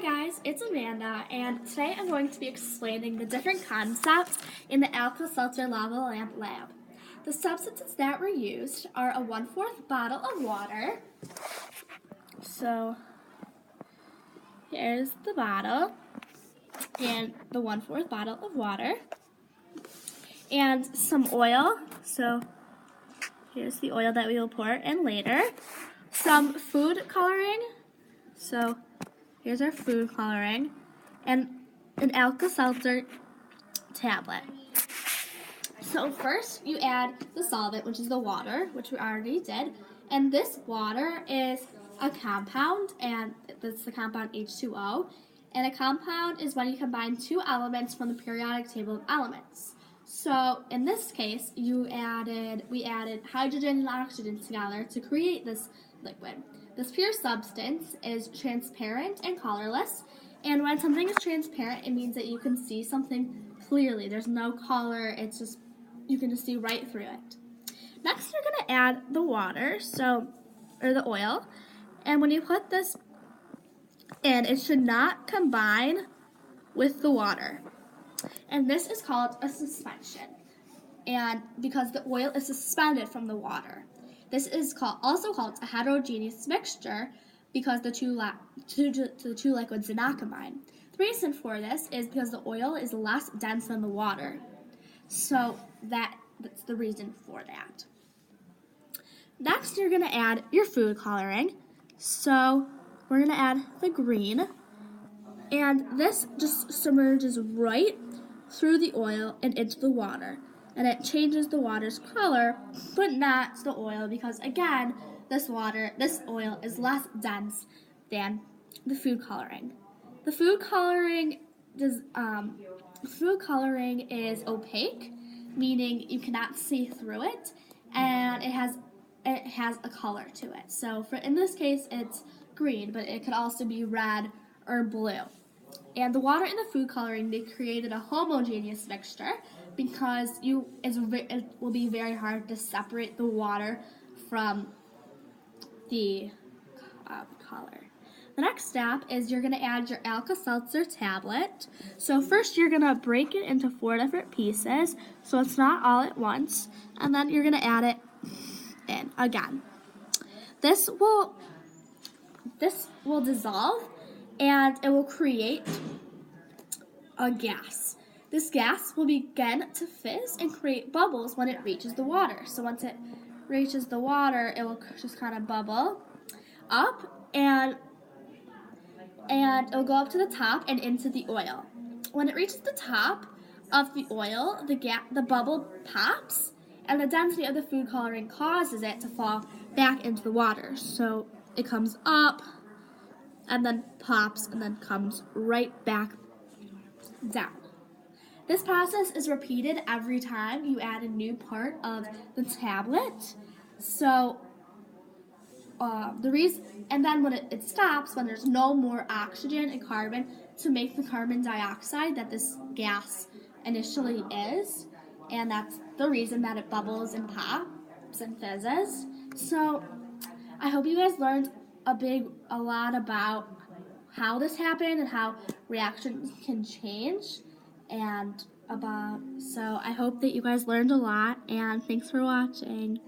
guys, it's Amanda, and today I'm going to be explaining the different concepts in the Alka Seltzer Lab. The substances that were used are a 1/4 bottle of water. So here's the bottle and the 1/4 bottle of water, and some oil. So here's the oil that we will pour in later. Some food coloring. So here's our food coloring, and an Alka Seltzer tablet. So first you add the solvent, which is the water, which we already did. And this water is a compound, and that's the compound H2O. And a compound is when you combine two elements from the periodic table of elements. So in this case, we added hydrogen and oxygen together to create this liquid. This pure substance is transparent and colorless, and when something is transparent, it means that you can see something clearly. There's no color, it's just, you can just see right through it. Next, you're going to add the water, or the oil, and when you put this in, it should not combine with the water. And this is called a suspension, and because the oil is suspended from the water. This is also called a heterogeneous mixture because the two liquids did not combine. The reason for this is because the oil is less dense than the water. So that's the reason for that. Next, you're going to add your food coloring. So we're going to add the green. And this just submerges right through the oil and into the water. And it changes the water's color, but not the oil, because again, this oil is less dense than the food coloring. The food coloring is opaque, meaning you cannot see through it, and it has a color to it. So in this case, it's green, but it could also be red or blue. And the water and the food coloring, they created a homogeneous mixture because it will be very hard to separate the water from the color. The next step is you're going to add your Alka Seltzer tablet. So first you're going to break it into 4 different pieces, so it's not all at once, and then you're going to add it in again. This will dissolve, and it will create a gas. This gas will begin to fizz and create bubbles when it reaches the water. So once it reaches the water, it will just kind of bubble up, and it will go up to the top and into the oil. When it reaches the top of the oil, the bubble pops, and the density of the food coloring causes it to fall back into the water. So it comes up, and then pops, and then comes right back down. This process is repeated every time you add a new part of the tablet. So and then when it stops, when there's no more oxygen and carbon to make the carbon dioxide that this gas initially is, and that's the reason that it bubbles and pops and fizzes. So I hope you guys learned a lot about how this happened and how reactions can change, so I hope that you guys learned a lot, and thanks for watching.